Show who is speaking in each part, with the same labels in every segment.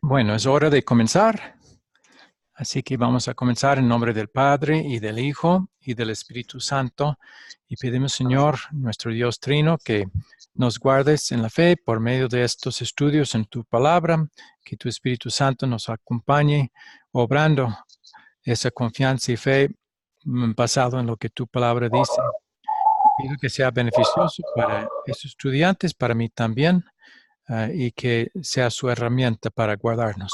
Speaker 1: Bueno, es hora de comenzar. Así que vamos a comenzar en nombre del Padre y del Hijo y del Espíritu Santo. Y pedimos, Señor, nuestro Dios Trino, que nos guardes en la fe por medio de estos estudios en tu palabra, que tu Espíritu Santo nos acompañe obrando esa confianza y fe basado en lo que tu palabra dice. Pido que sea beneficioso para esos estudiantes, para mí también, y que sea su herramienta para guardarnos.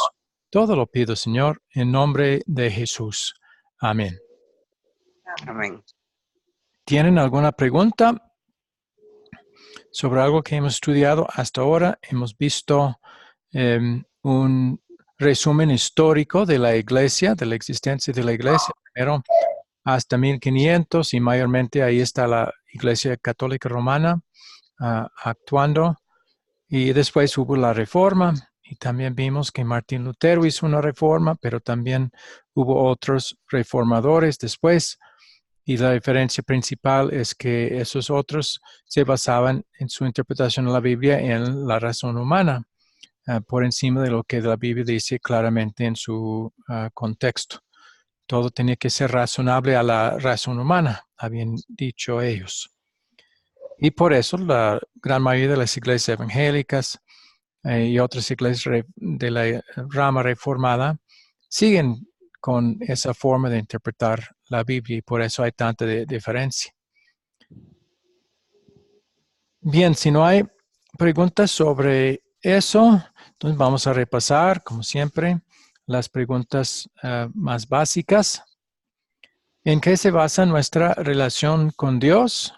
Speaker 1: Todo lo pido, Señor, en nombre de Jesús. Amén.
Speaker 2: Amén.
Speaker 1: ¿Tienen alguna pregunta sobre algo que hemos estudiado hasta ahora? Hemos visto un resumen histórico de la iglesia, de la existencia de la iglesia, primero hasta 1500 y mayormente ahí está la iglesia católica romana actuando. Y después hubo la reforma y también vimos que Martín Lutero hizo una reforma, pero también hubo otros reformadores después. Y la diferencia principal es que esos otros se basaban en su interpretación de la Biblia en la razón humana, por encima de lo que la Biblia dice claramente en su contexto. Todo tenía que ser razonable a la razón humana, habían dicho ellos. Y por eso la gran mayoría de las iglesias evangélicas y otras iglesias de la rama reformada siguen con esa forma de interpretar la Biblia y por eso hay tanta diferencia. Bien, si no hay preguntas sobre eso, entonces vamos a repasar, como siempre, las preguntas más básicas. ¿En qué se basa nuestra relación con Dios?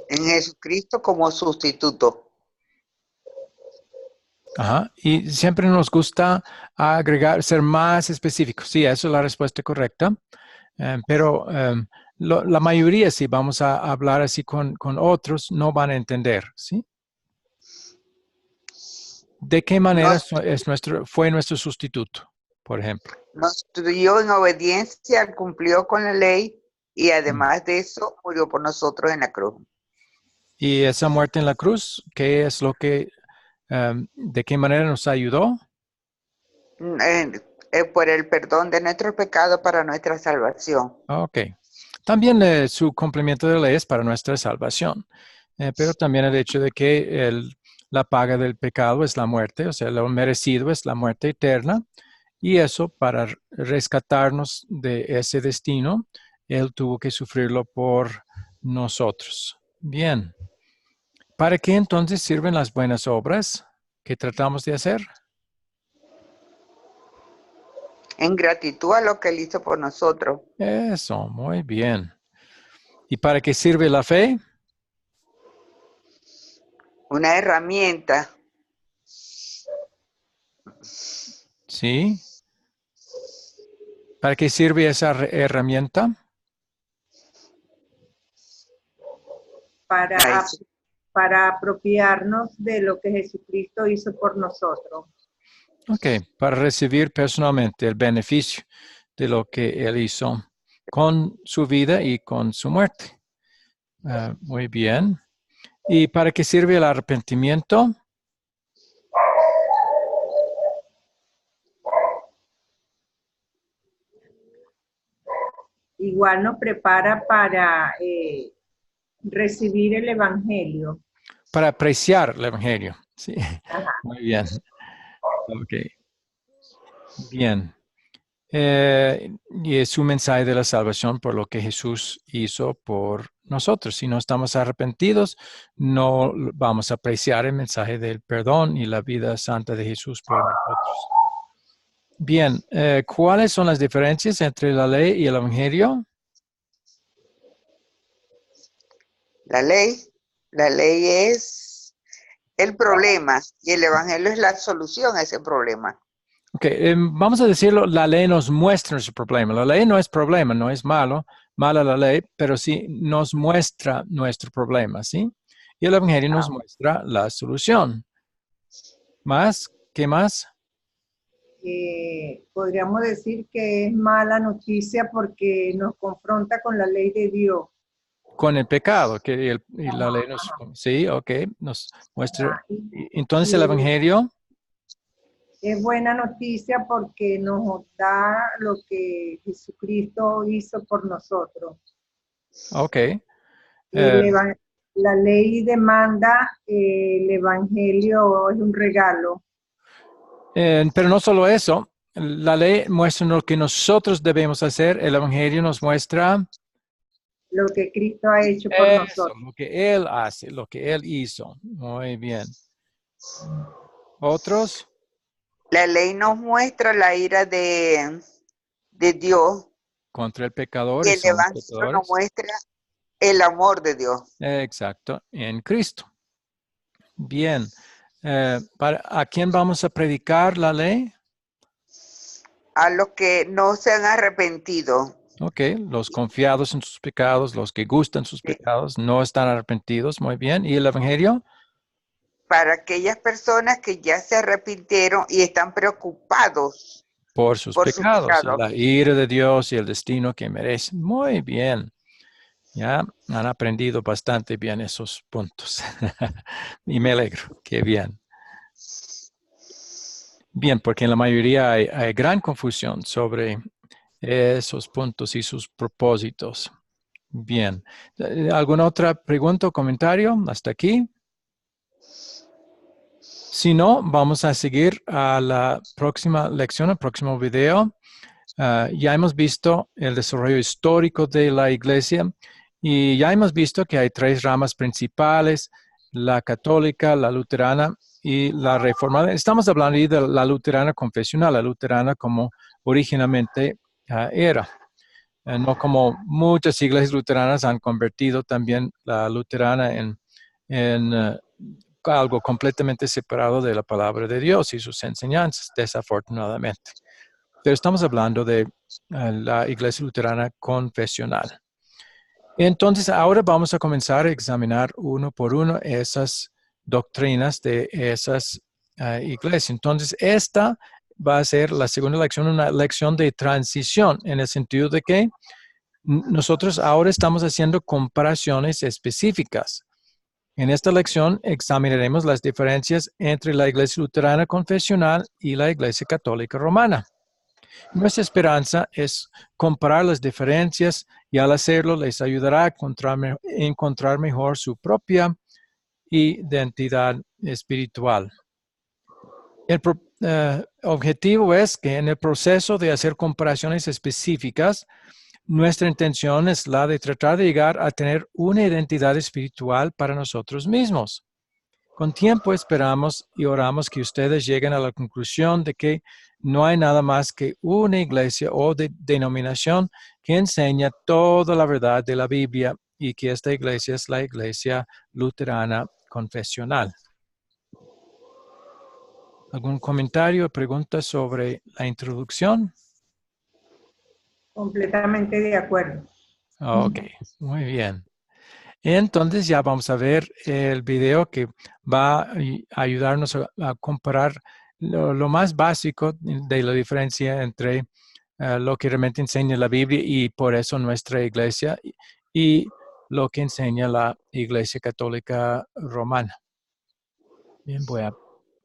Speaker 2: En Jesucristo como sustituto.
Speaker 1: Ajá. Y siempre nos gusta agregar, ser más específicos. Sí, esa es la respuesta correcta. Pero la mayoría, si vamos a hablar así con otros, no van a entender, ¿sí? ¿De qué manera fue nuestro sustituto, por ejemplo?
Speaker 2: Nos dio en obediencia, cumplió con la ley y además de eso murió por nosotros en la cruz.
Speaker 1: Y esa muerte en la cruz, ¿qué es lo que, de qué manera nos ayudó?
Speaker 2: Por el perdón de nuestros pecados para nuestra salvación.
Speaker 1: Ok. También su cumplimiento de ley es para nuestra salvación, pero también el hecho de que la paga del pecado es la muerte, o sea, lo merecido es la muerte eterna, y eso para rescatarnos de ese destino, Él tuvo que sufrirlo por nosotros. Bien. ¿Para qué entonces sirven las buenas obras que tratamos de hacer?
Speaker 2: En gratitud a lo que Él hizo por nosotros.
Speaker 1: Eso, muy bien. ¿Y para qué sirve la fe?
Speaker 2: Una herramienta.
Speaker 1: Sí. ¿Para qué sirve esa herramienta?
Speaker 3: Para apropiarnos de lo que Jesucristo hizo por nosotros.
Speaker 1: Ok, para recibir personalmente el beneficio de lo que Él hizo con su vida y con su muerte. Muy bien. ¿Y para qué sirve el arrepentimiento?
Speaker 3: Igual nos prepara para recibir el Evangelio.
Speaker 1: Para apreciar el Evangelio. Sí,
Speaker 3: Ajá.
Speaker 1: muy bien. Ok, bien. Y es un mensaje de la salvación por lo que Jesús hizo por nosotros. Si no estamos arrepentidos, no vamos a apreciar el mensaje del perdón y la vida santa de Jesús por nosotros. Bien, ¿cuáles son las diferencias entre la ley y el Evangelio?
Speaker 2: La ley es el problema y el Evangelio es la solución a ese problema.
Speaker 1: Ok, vamos a decirlo, la ley nos muestra nuestro problema. La ley no es problema, no es mala la ley, pero sí nos muestra nuestro problema, ¿sí? Y el Evangelio nos muestra la solución. ¿Más? ¿Qué más?
Speaker 3: Podríamos decir que es mala noticia porque nos confronta con la ley de Dios.
Speaker 1: Con el pecado, y la ley nos, sí, ok, nos muestra. Entonces el Evangelio.
Speaker 3: Es buena noticia porque nos da lo que Jesucristo hizo por nosotros.
Speaker 1: Ok.
Speaker 3: El eva- la ley demanda, el evangelio es un regalo.
Speaker 1: Pero no solo eso, la ley muestra lo que nosotros debemos hacer, el Evangelio nos muestra
Speaker 3: Lo que Cristo ha hecho por
Speaker 1: eso,
Speaker 3: nosotros.
Speaker 1: lo que Él hace, lo que Él hizo. Muy bien. ¿Otros?
Speaker 2: La ley nos muestra la ira de Dios
Speaker 1: Contra el pecador
Speaker 2: y
Speaker 1: y
Speaker 2: el
Speaker 1: somos
Speaker 2: evangelio nos
Speaker 1: pecadores.
Speaker 2: muestra el amor de Dios.
Speaker 1: Exacto, en Cristo. Bien. ¿A quién vamos a predicar la ley?
Speaker 2: A los que no se han arrepentido.
Speaker 1: Ok, los confiados en sus pecados, los que gustan sus
Speaker 2: ¿Sí?
Speaker 1: pecados, no están arrepentidos. Muy bien. ¿Y el Evangelio?
Speaker 2: Para aquellas personas que ya se arrepintieron y están preocupados
Speaker 1: Por sus
Speaker 2: por sus
Speaker 1: pecados,
Speaker 2: pecados.
Speaker 1: la ira de Dios y el destino que merecen. Muy bien. Ya han aprendido bastante bien esos puntos. Y me alegro. Qué bien. Bien, porque en la mayoría hay gran confusión sobre esos puntos y sus propósitos. Bien. ¿Alguna otra pregunta o comentario hasta aquí? Si no, vamos a seguir a la próxima lección, al próximo video. Ya hemos visto el desarrollo histórico de la iglesia y ya hemos visto que hay tres ramas principales: la católica, la luterana y la reformada. Estamos hablando de la luterana confesional, la luterana como originalmente era. No como muchas iglesias luteranas han convertido también la luterana en algo completamente separado de la palabra de Dios y sus enseñanzas, desafortunadamente. Pero estamos hablando de la iglesia luterana confesional. Entonces, ahora vamos a comenzar a examinar uno por uno esas doctrinas de esas iglesias. Entonces, esta va a ser la segunda lección, una lección de transición, en el sentido de que nosotros ahora estamos haciendo comparaciones específicas. En esta lección examinaremos las diferencias entre la iglesia luterana confesional y la iglesia católica romana. Nuestra esperanza es comparar las diferencias y al hacerlo les ayudará a encontrar mejor su propia identidad espiritual. El objetivo es que en el proceso de hacer comparaciones específicas, nuestra intención es la de tratar de llegar a tener una identidad espiritual para nosotros mismos. Con tiempo esperamos y oramos que ustedes lleguen a la conclusión de que no hay nada más que una iglesia o denominación que enseña toda la verdad de la Biblia y que esta iglesia es la iglesia luterana confesional. ¿Algún comentario o pregunta sobre la introducción?
Speaker 3: Completamente de acuerdo.
Speaker 1: Ok, muy bien. Entonces ya vamos a ver el video que va a ayudarnos a comparar lo más básico de la diferencia entre lo que realmente enseña la Biblia y por eso nuestra iglesia y lo que enseña la Iglesia Católica Romana. Bien, voy a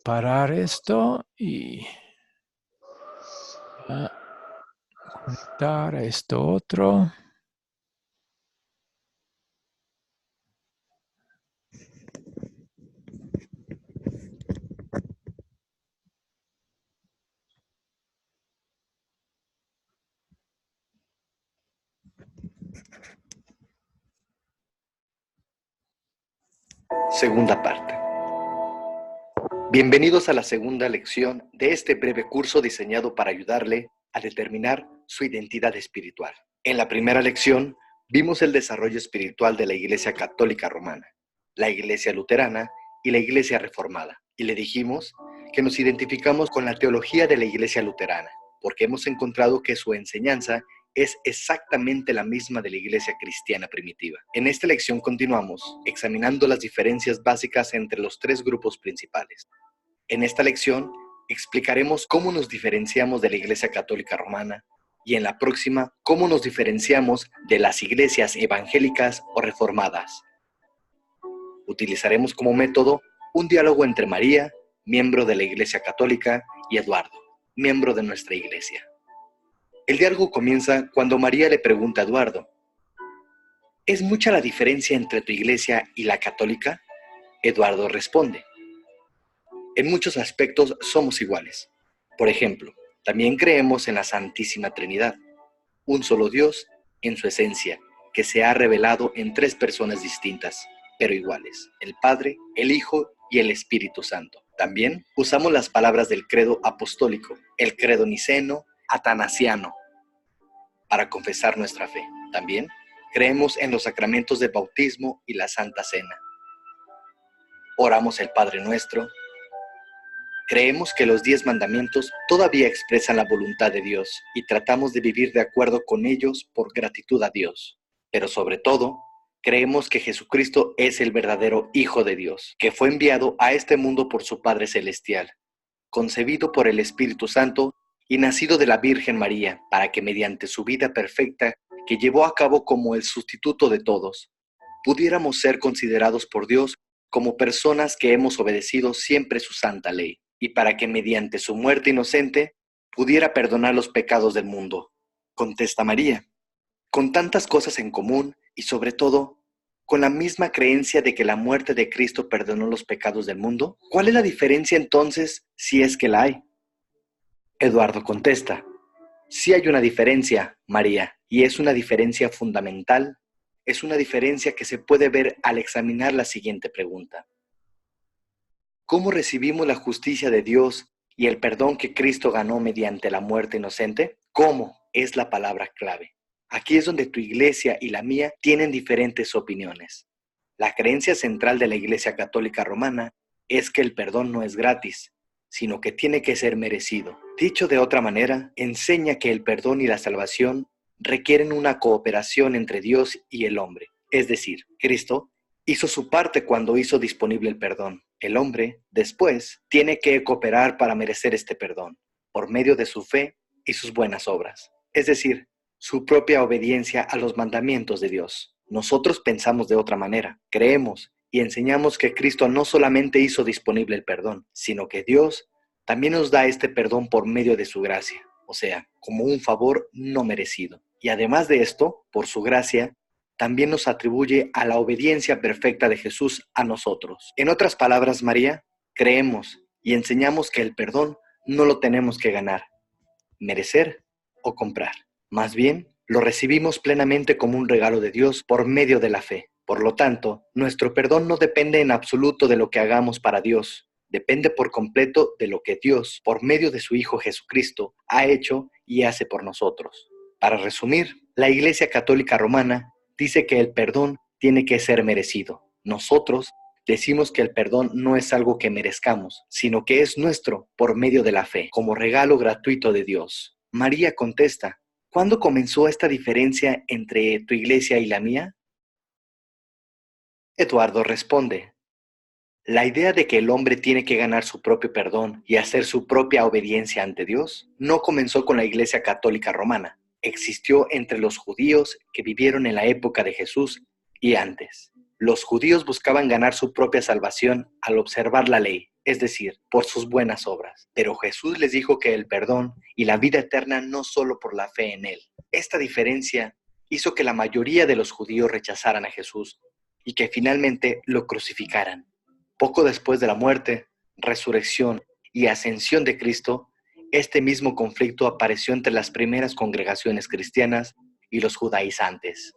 Speaker 1: parar esto y a conectar a esto otro.
Speaker 4: Segunda parte. Bienvenidos a la segunda lección de este breve curso diseñado para ayudarle a determinar su identidad espiritual. En la primera lección vimos el desarrollo espiritual de la Iglesia Católica Romana, la Iglesia Luterana y la Iglesia Reformada. Y le dijimos que nos identificamos con la teología de la Iglesia Luterana, porque hemos encontrado que su enseñanza es exactamente la misma de la iglesia cristiana primitiva. En esta lección continuamos examinando las diferencias básicas entre los tres grupos principales. En esta lección explicaremos cómo nos diferenciamos de la Iglesia Católica Romana y en la próxima cómo nos diferenciamos de las iglesias evangélicas o reformadas. Utilizaremos como método un diálogo entre María, miembro de la Iglesia Católica, y Eduardo, miembro de nuestra iglesia. El diálogo comienza cuando María le pregunta a Eduardo: ¿es mucha la diferencia entre tu iglesia y la católica? Eduardo responde: en muchos aspectos somos iguales. Por ejemplo, también creemos en la Santísima Trinidad, un solo Dios en su esencia, que se ha revelado en 3 personas distintas, pero iguales: el Padre, el Hijo y el Espíritu Santo. También usamos las palabras del credo apostólico, el credo niceno, atanasiano, para confesar nuestra fe. También creemos en los sacramentos del bautismo y la Santa Cena. Oramos el Padre Nuestro. Creemos que los 10 mandamientos todavía expresan la voluntad de Dios y tratamos de vivir de acuerdo con ellos por gratitud a Dios. Pero sobre todo, creemos que Jesucristo es el verdadero Hijo de Dios, que fue enviado a este mundo por su Padre Celestial, concebido por el Espíritu Santo y nacido de la Virgen María, para que mediante su vida perfecta, que llevó a cabo como el sustituto de todos, pudiéramos ser considerados por Dios como personas que hemos obedecido siempre su santa ley, y para que mediante su muerte inocente pudiera perdonar los pecados del mundo. Contesta María, con tantas cosas en común y sobre todo, con la misma creencia de que la muerte de Cristo perdonó los pecados del mundo. ¿Cuál es la diferencia entonces, si es que la hay? Eduardo contesta, sí hay una diferencia, María, y es una diferencia fundamental. Es una diferencia que se puede ver al examinar la siguiente pregunta. ¿Cómo recibimos la justicia de Dios y el perdón que Cristo ganó mediante la muerte inocente? ¿Cómo? Es la palabra clave. Aquí es donde tu iglesia y la mía tienen diferentes opiniones. La creencia central de la Iglesia Católica Romana es que el perdón no es gratis, sino que tiene que ser merecido. Dicho de otra manera, enseña que el perdón y la salvación requieren una cooperación entre Dios y el hombre. Es decir, Cristo hizo su parte cuando hizo disponible el perdón. El hombre, después, tiene que cooperar para merecer este perdón, por medio de su fe y sus buenas obras. Es decir, su propia obediencia a los mandamientos de Dios. Nosotros pensamos de otra manera. Creemos y enseñamos que Cristo no solamente hizo disponible el perdón, sino que Dios también nos da este perdón por medio de su gracia, o sea, como un favor no merecido. Y además de esto, por su gracia, también nos atribuye a la obediencia perfecta de Jesús a nosotros. En otras palabras, María, creemos y enseñamos que el perdón no lo tenemos que ganar, merecer o comprar. Más bien, lo recibimos plenamente como un regalo de Dios por medio de la fe. Por lo tanto, nuestro perdón no depende en absoluto de lo que hagamos para Dios. Depende por completo de lo que Dios, por medio de su Hijo Jesucristo, ha hecho y hace por nosotros. Para resumir, la Iglesia Católica Romana dice que el perdón tiene que ser merecido. Nosotros decimos que el perdón no es algo que merezcamos, sino que es nuestro por medio de la fe, como regalo gratuito de Dios. María contesta, ¿cuándo comenzó esta diferencia entre tu iglesia y la mía? Eduardo responde, la idea de que el hombre tiene que ganar su propio perdón y hacer su propia obediencia ante Dios no comenzó con la Iglesia Católica Romana. Existió entre los judíos que vivieron en la época de Jesús y antes. Los judíos buscaban ganar su propia salvación al observar la ley, es decir, por sus buenas obras. Pero Jesús les dijo que el perdón y la vida eterna no solo por la fe en Él. Esta diferencia hizo que la mayoría de los judíos rechazaran a Jesús y que finalmente lo crucificaran. Poco después de la muerte, resurrección y ascensión de Cristo, este mismo conflicto apareció entre las primeras congregaciones cristianas y los judaizantes.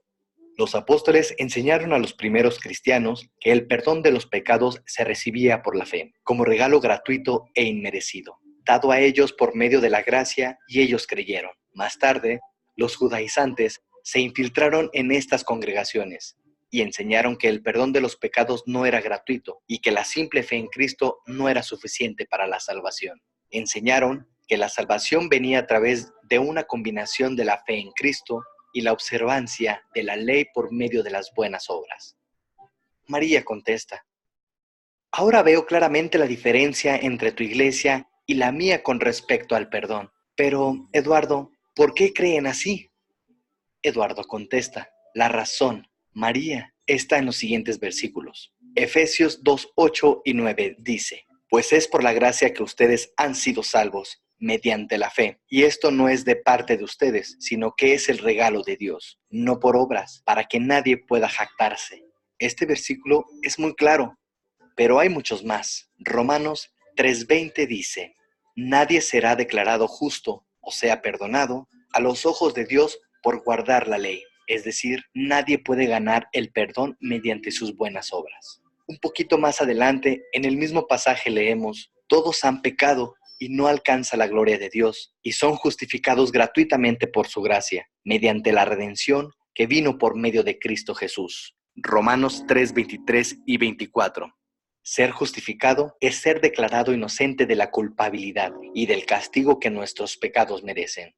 Speaker 4: Los apóstoles enseñaron a los primeros cristianos que el perdón de los pecados se recibía por la fe, como regalo gratuito e inmerecido, dado a ellos por medio de la gracia, y ellos creyeron. Más tarde, los judaizantes se infiltraron en estas congregaciones y enseñaron que el perdón de los pecados no era gratuito y que la simple fe en Cristo no era suficiente para la salvación. Enseñaron que la salvación venía a través de una combinación de la fe en Cristo y la observancia de la ley por medio de las buenas obras. María contesta, ahora veo claramente la diferencia entre tu iglesia y la mía con respecto al perdón. Pero, Eduardo, ¿por qué creen así? Eduardo contesta, la razón, María, está en los siguientes versículos. Efesios 2:8 y 9 dice, Pues es por la gracia que ustedes han sido salvos, mediante la fe. Y esto no es de parte de ustedes, sino que es el regalo de Dios, no por obras, para que nadie pueda jactarse. Este versículo es muy claro, pero hay muchos más. Romanos 3:20 dice: nadie será declarado justo, o sea, perdonado, a los ojos de Dios por guardar la ley. Es decir, nadie puede ganar el perdón mediante sus buenas obras. Un poquito más adelante, en el mismo pasaje leemos: todos han pecado y no alcanza la gloria de Dios, y son justificados gratuitamente por su gracia, mediante la redención que vino por medio de Cristo Jesús. Romanos 3:23 y 24. Ser justificado es ser declarado inocente de la culpabilidad y del castigo que nuestros pecados merecen.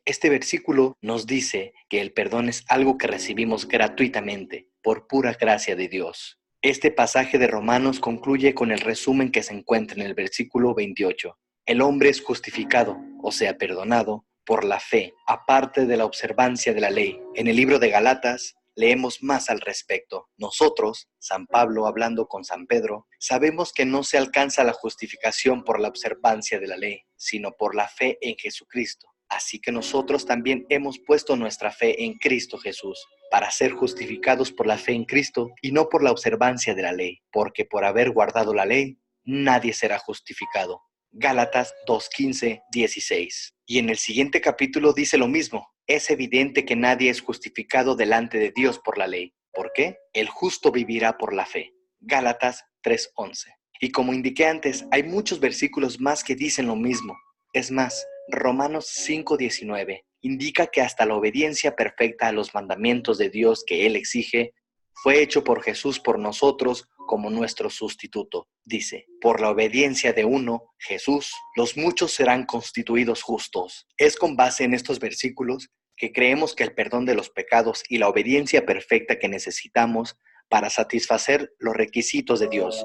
Speaker 4: Este versículo nos dice que el perdón es algo que recibimos gratuitamente, por pura gracia de Dios. Este pasaje de Romanos concluye con el resumen que se encuentra en el versículo 28. El hombre es justificado, o sea, perdonado, por la fe, aparte de la observancia de la ley. En el libro de Galatas leemos más al respecto. Nosotros, San Pablo hablando con San Pedro, sabemos que no se alcanza la justificación por la observancia de la ley, sino por la fe en Jesucristo. Así que nosotros también hemos puesto nuestra fe en Cristo Jesús, para ser justificados por la fe en Cristo y no por la observancia de la ley, porque por haber guardado la ley, nadie será justificado. Gálatas 2:15, 16. Y en el siguiente capítulo dice lo mismo: es evidente que nadie es justificado delante de Dios por la ley. ¿Por qué? El justo vivirá por la fe. Gálatas 3:11. Y como indiqué antes, hay muchos versículos más que dicen lo mismo. Es más, Romanos 5:19 indica que hasta la obediencia perfecta a los mandamientos de Dios que Él exige fue hecho por Jesús por nosotros como nuestro sustituto. Dice: por la obediencia de uno, Jesús, los muchos serán constituidos justos. Es con base en estos versículos que creemos que el perdón de los pecados y la obediencia perfecta que necesitamos para satisfacer los requisitos de Dios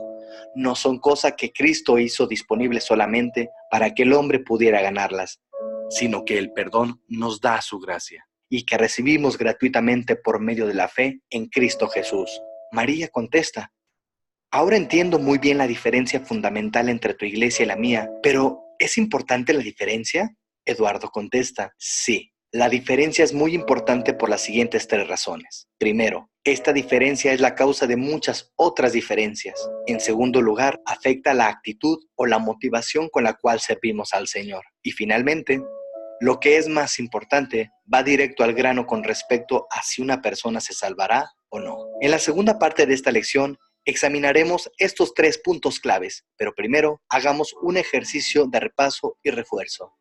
Speaker 4: no son cosas que Cristo hizo disponibles solamente para que el hombre pudiera ganarlas, sino que el perdón nos da su gracia y que recibimos gratuitamente por medio de la fe en Cristo Jesús. María contesta: ahora entiendo muy bien la diferencia fundamental entre tu iglesia y la mía, pero ¿es importante la diferencia? Eduardo contesta: sí. La diferencia es muy importante por las siguientes 3 razones. Primero, esta diferencia es la causa de muchas otras diferencias. En segundo lugar, afecta la actitud o la motivación con la cual servimos al Señor. Y finalmente, lo que es más importante, va directo al grano con respecto a si una persona se salvará o no. En la segunda parte de esta lección, examinaremos estos 3 puntos claves, pero primero hagamos un ejercicio de repaso y refuerzo.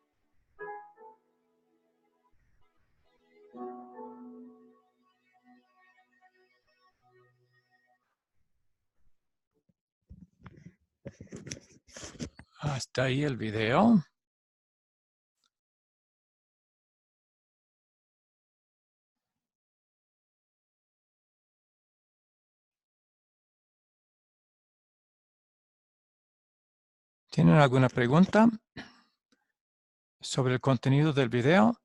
Speaker 1: Hasta ahí el video. ¿Tienen alguna pregunta sobre el contenido del video?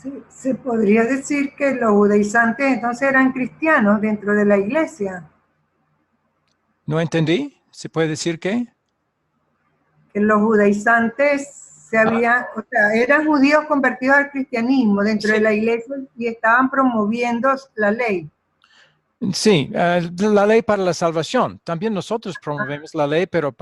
Speaker 3: Sí, se podría decir que los judaizantes entonces eran cristianos dentro de la iglesia.
Speaker 1: No entendí. ¿Se puede decir qué?
Speaker 3: Que los judaizantes o sea, eran judíos convertidos al cristianismo dentro de la iglesia y estaban promoviendo la ley.
Speaker 1: Sí, la ley para la salvación. También nosotros promovemos la ley, pero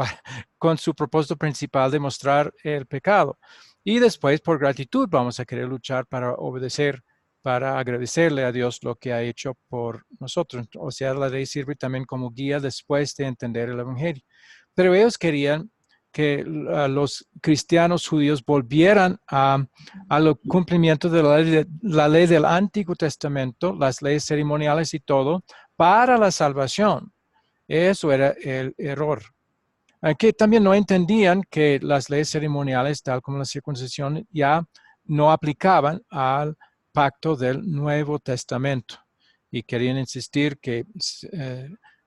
Speaker 1: con su propósito principal de mostrar el pecado. Y después, por gratitud, vamos a querer luchar para obedecer, para agradecerle a Dios lo que ha hecho por nosotros. O sea, la ley sirve también como guía después de entender el Evangelio. Pero ellos querían que los cristianos judíos volvieran al cumplimiento de la ley del Antiguo Testamento, las leyes ceremoniales y todo, para la salvación. Eso era el error. Aquí también no entendían que las leyes ceremoniales, tal como la circuncisión, ya no aplicaban al pacto del Nuevo Testamento y querían insistir que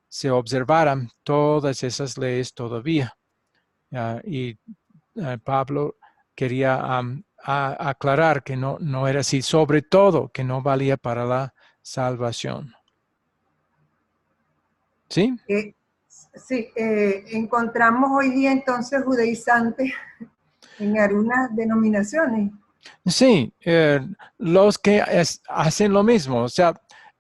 Speaker 1: se observaran todas esas leyes todavía. Y Pablo quería aclarar que no era así, sobre todo que no valía para la salvación. ¿Sí?
Speaker 3: Sí, encontramos hoy día entonces judaizantes en algunas denominaciones.
Speaker 1: Sí, los que hacen lo mismo, o sea,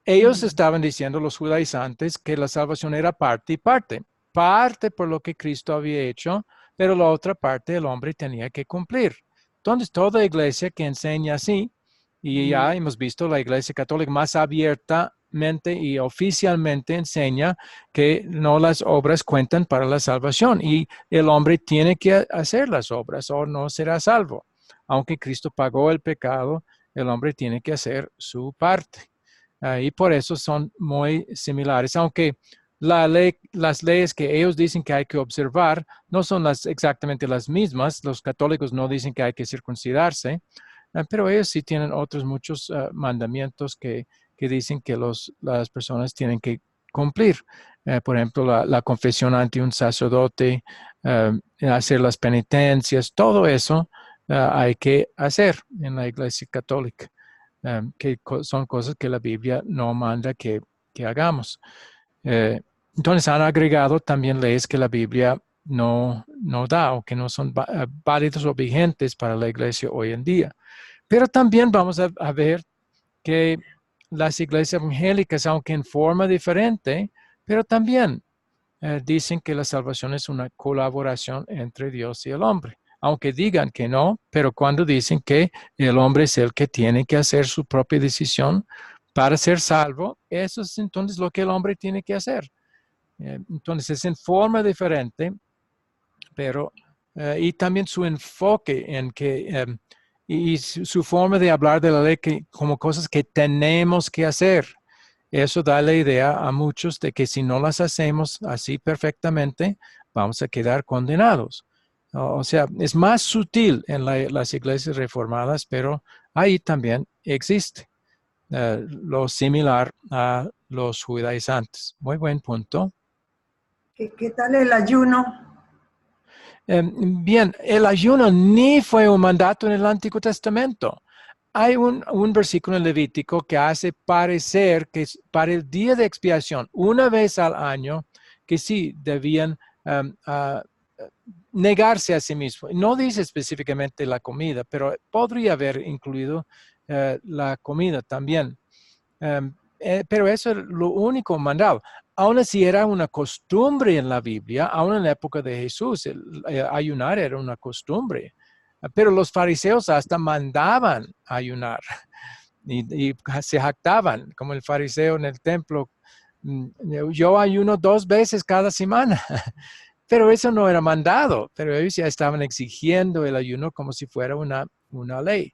Speaker 1: ellos estaban diciendo, los judaizantes, que la salvación era parte y parte. Parte por lo que Cristo había hecho, pero la otra parte el hombre tenía que cumplir. Entonces, toda iglesia que enseña así, y ya hemos visto la iglesia católica más abiertamente y oficialmente enseña que no las obras cuentan para la salvación y el hombre tiene que hacer las obras o no será salvo. Aunque Cristo pagó el pecado, el hombre tiene que hacer su parte. Y por eso son muy similares, aunque las leyes que ellos dicen que hay que observar no son exactamente las mismas. Los católicos no dicen que hay que circuncidarse, pero ellos sí tienen otros muchos mandamientos que dicen que las personas tienen que cumplir. Por ejemplo, la confesión ante un sacerdote, hacer las penitencias, todo eso hay que hacer en la Iglesia Católica, que son cosas que la Biblia no manda que hagamos. Entonces han agregado también leyes que la Biblia no da o que no son válidas o vigentes para la Iglesia hoy en día. Pero también vamos a ver que las iglesias evangélicas, aunque en forma diferente, pero también dicen que la salvación es una colaboración entre Dios y el hombre. Aunque digan que no, pero cuando dicen que el hombre es el que tiene que hacer su propia decisión para ser salvo, eso es entonces lo que el hombre tiene que hacer. Entonces es en forma diferente, pero y también su enfoque en que y su forma de hablar de la ley como cosas que tenemos que hacer. Eso da la idea a muchos de que si no las hacemos así perfectamente, vamos a quedar condenados. O sea, es más sutil en las iglesias reformadas, pero ahí también existe lo similar a los judaizantes. Muy buen punto.
Speaker 3: ¿Qué tal el ayuno?
Speaker 1: Bien, el ayuno ni fue un mandato en el Antiguo Testamento. Hay un versículo en Levítico que hace parecer que para el día de expiación, una vez al año, que sí debían negarse a sí mismo. No dice específicamente la comida, pero podría haber incluido la comida también. Pero eso es lo único mandado. Aún así era una costumbre en la Biblia, aún en la época de Jesús, ayunar era una costumbre. Pero los fariseos hasta mandaban ayunar y se jactaban, como el fariseo en el templo. Yo ayuno 2 veces cada semana, pero eso no era mandado, pero ellos ya estaban exigiendo el ayuno como si fuera una ley.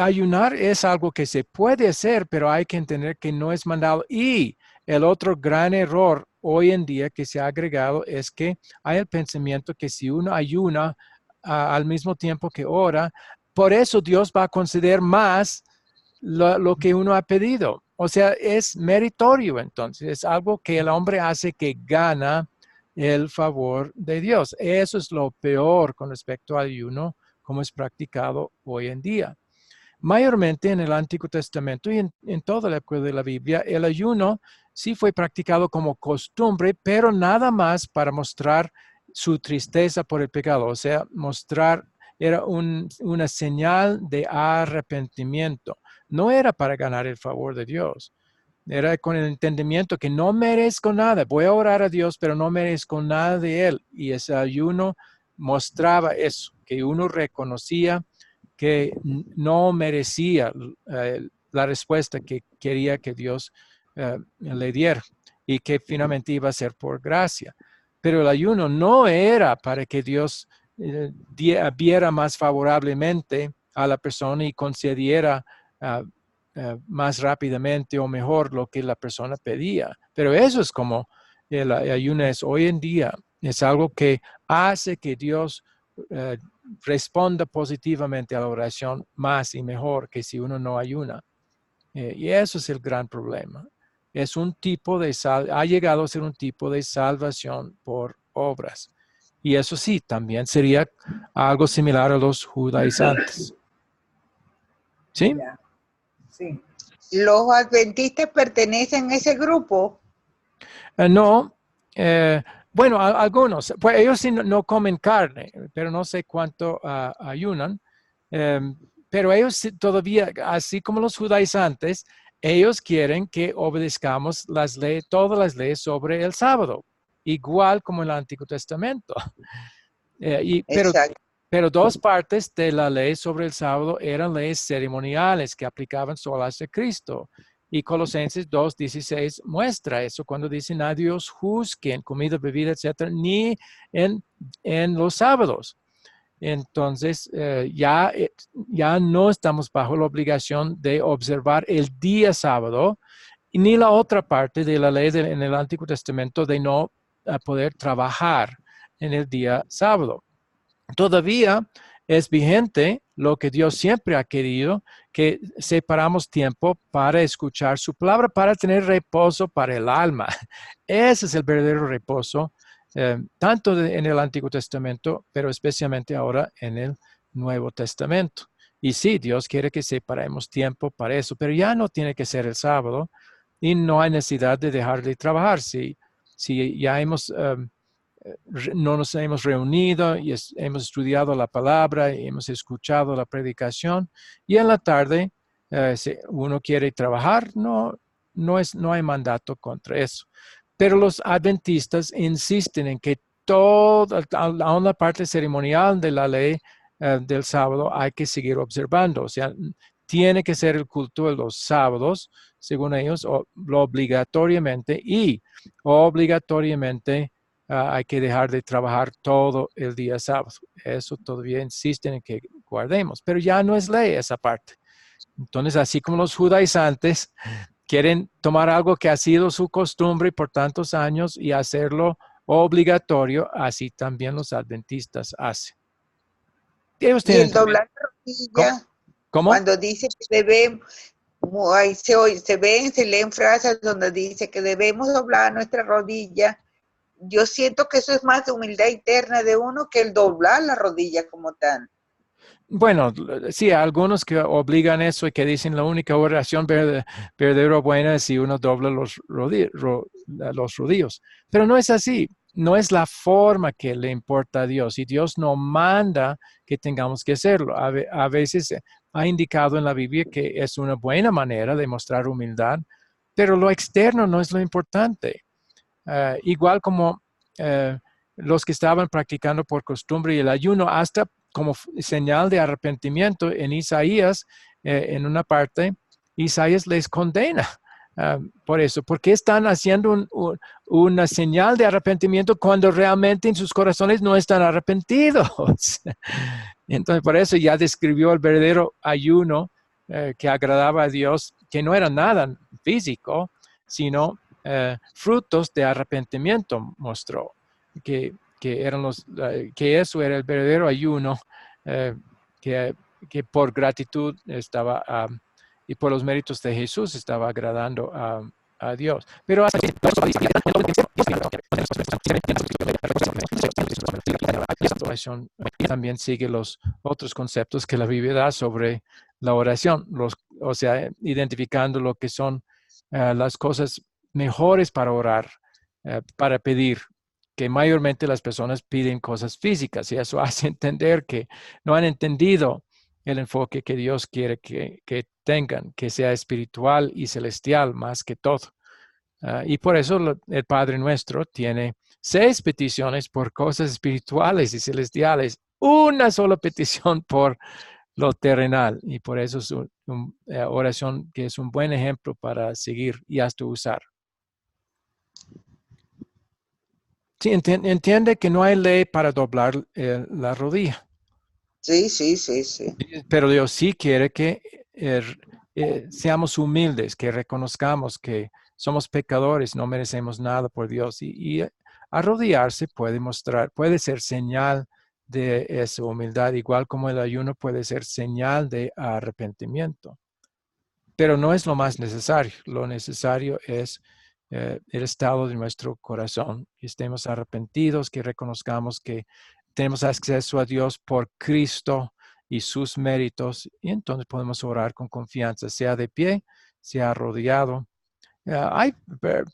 Speaker 1: Ayunar es algo que se puede hacer, pero hay que entender que no es mandado. Y el otro gran error hoy en día que se ha agregado es que hay el pensamiento que si uno ayuna al mismo tiempo que ora, por eso Dios va a conceder más lo que uno ha pedido. O sea, es meritorio entonces, es algo que el hombre hace que gana el favor de Dios. Eso es lo peor con respecto al ayuno como es practicado hoy en día. Mayormente en el Antiguo Testamento y en toda la época de la Biblia, el ayuno sí fue practicado como costumbre, pero nada más para mostrar su tristeza por el pecado, o sea, mostrar, era una señal de arrepentimiento, no era para ganar el favor de Dios. Era con el entendimiento que no merezco nada. Voy a orar a Dios, pero no merezco nada de Él. Y ese ayuno mostraba eso, que uno reconocía que no merecía la respuesta que quería que Dios le diera y que finalmente iba a ser por gracia. Pero el ayuno no era para que Dios viera más favorablemente a la persona y concediera más rápidamente o mejor lo que la persona pedía. Pero eso es como el ayuno es hoy en día. Es algo que hace que Dios responda positivamente a la oración más y mejor que si uno no ayuna. Y eso es el gran problema. Es un tipo de ha llegado a ser un tipo de salvación por obras. Y eso sí, también sería algo similar a los judaizantes. ¿Sí?
Speaker 3: Ya, sí.
Speaker 2: ¿Los adventistas pertenecen a ese grupo?
Speaker 1: No, bueno, algunos, pues ellos sí no comen carne, pero no sé cuánto ayunan. Pero ellos sí todavía, así como los judaizantes, ellos quieren que obedezcamos las leyes, todas las leyes sobre el sábado, igual como en el Antiguo Testamento. Pero
Speaker 2: Exacto.
Speaker 1: pero dos partes de la ley sobre el sábado eran leyes ceremoniales que aplicaban solo hacia Cristo. Y Colosenses 2:16 muestra eso cuando dice, a Dios juzguen comida, bebida, etcétera, ni en los sábados. Entonces, ya no estamos bajo la obligación de observar el día sábado, ni la otra parte de la ley en el Antiguo Testamento de no poder trabajar en el día sábado. Todavía es vigente lo que Dios siempre ha querido, que separamos tiempo para escuchar su palabra, para tener reposo para el alma. Ese es el verdadero reposo, tanto en el Antiguo Testamento, pero especialmente ahora en el Nuevo Testamento. Y sí, Dios quiere que separemos tiempo para eso, pero ya no tiene que ser el sábado y no hay necesidad de dejar de trabajar. Si ya no nos hemos reunido y hemos estudiado la palabra y hemos escuchado la predicación y en la tarde si uno quiere trabajar, no hay mandato contra eso. Pero los adventistas insisten en que toda la parte ceremonial de la ley del sábado hay que seguir observando. O sea, tiene que ser el culto de los sábados, según ellos, obligatoriamente y obligatoriamente hay que dejar de trabajar todo el día sábado. Eso todavía insisten en que guardemos, pero ya no es ley esa parte. Entonces, así como los judaizantes quieren tomar algo que ha sido su costumbre por tantos años y hacerlo obligatorio, así también los adventistas hacen. Ellos
Speaker 2: Y
Speaker 1: tienen
Speaker 2: el
Speaker 1: también.
Speaker 2: doblar la rodilla,
Speaker 1: ¿Cómo?
Speaker 2: cuando dice que debemos, ahí se leen frases donde dice que debemos doblar nuestra rodilla. Yo siento que eso es más de humildad interna de uno que el doblar la rodilla como tal.
Speaker 1: Bueno, sí, algunos que obligan eso y que dicen la única oración verdadera buena es si uno dobla los rodillos. Pero no es así. No es la forma que le importa a Dios. Y Dios no manda que tengamos que hacerlo. A veces ha indicado en la Biblia que es una buena manera de mostrar humildad, pero lo externo no es lo importante. Igual como los que estaban practicando por costumbre y el ayuno, hasta como señal de arrepentimiento en Isaías, en una parte, Isaías les condena por eso. ¿Por qué están haciendo una señal de arrepentimiento cuando realmente en sus corazones no están arrepentidos? Entonces, por eso ya describió el verdadero ayuno que agradaba a Dios, que no era nada físico, sino frutos de arrepentimiento mostró que eran que eso era el verdadero ayuno eh, que, que por gratitud estaba y por los méritos de Jesús estaba agradando a Dios. Pero también sigue los otros conceptos que la Biblia da sobre la oración, o sea, identificando lo que son las cosas mejores para orar, para pedir, que mayormente las personas piden cosas físicas y eso hace entender que no han entendido el enfoque que Dios quiere que tengan, que sea espiritual y celestial más que todo. Y por eso el Padre Nuestro tiene 6 peticiones por cosas espirituales y celestiales, una sola petición por lo terrenal. Y por eso es una oración que es un buen ejemplo para seguir y hasta usar. Sí, entiende que no hay ley para doblar la rodilla.
Speaker 2: Sí, sí, sí, sí.
Speaker 1: Pero Dios sí quiere que seamos humildes, que reconozcamos que somos pecadores, no merecemos nada por Dios. Y arrodillarse puede ser señal de esa humildad, igual como el ayuno puede ser señal de arrepentimiento. Pero no es lo más necesario. Lo necesario es el estado de nuestro corazón, que estemos arrepentidos, que reconozcamos que tenemos acceso a Dios por Cristo y sus méritos, y entonces podemos orar con confianza, sea de pie, sea arrodillado. Hay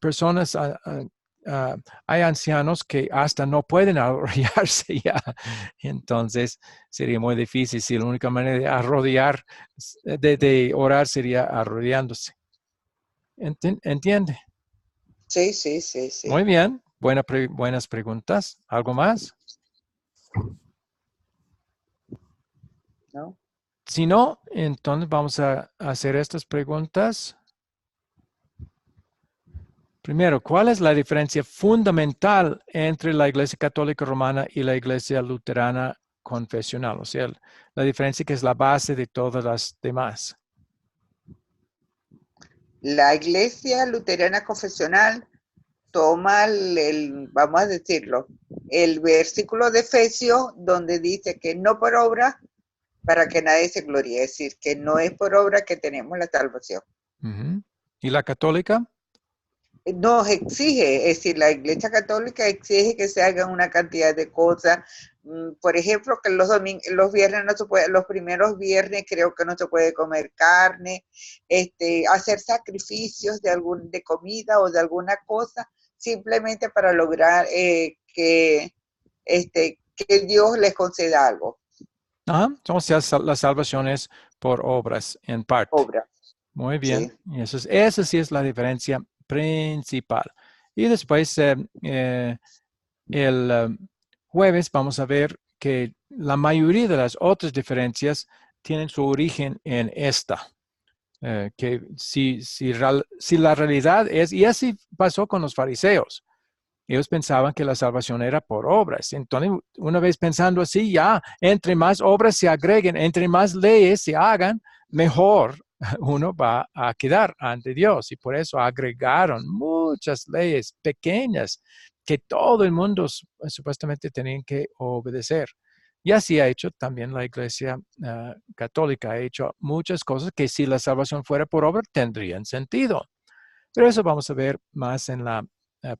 Speaker 1: personas, hay ancianos que hasta no pueden arrodillarse ya, entonces sería muy difícil si la única manera de arrodillar, de orar sería arrodillándose. ¿Entiende?
Speaker 2: Sí, sí, sí, sí.
Speaker 1: Muy bien, buenas preguntas. ¿Algo más?
Speaker 2: ¿No?
Speaker 1: Si no, entonces vamos a hacer estas preguntas. Primero, ¿cuál es la diferencia fundamental entre la Iglesia Católica Romana y la Iglesia Luterana Confesional? O sea, la diferencia que es la base de todas las demás.
Speaker 2: La Iglesia Luterana Confesional toma vamos a decirlo, el versículo de Efesios donde dice que no por obra para que nadie se gloríe, es decir, que no es por obra que tenemos la salvación.
Speaker 1: ¿Y la católica?
Speaker 2: Nos exige, es decir, la Iglesia Católica exige que se hagan una cantidad de cosas. Por ejemplo, que los viernes no se puede, los primeros viernes creo que no se puede comer carne, hacer sacrificios de comida o de alguna cosa, simplemente para lograr que Dios les conceda algo.
Speaker 1: Entonces la salvación es por obras en parte.
Speaker 2: Obra.
Speaker 1: Muy bien.
Speaker 2: Sí.
Speaker 1: Y esa sí es la diferencia principal. Y después, el jueves, vamos a ver que la mayoría de las otras diferencias tienen su origen en esta. Que si la realidad es, y así pasó con los fariseos, ellos pensaban que la salvación era por obras. Entonces, una vez pensando así, ya, entre más obras se agreguen, entre más leyes se hagan, mejor uno va a quedar ante Dios. Y por eso agregaron muchas leyes pequeñas que todo el mundo supuestamente tenían que obedecer. Y así ha hecho también la Iglesia Católica. Ha hecho muchas cosas que si la salvación fuera por obra tendrían sentido. Pero eso vamos a ver más en la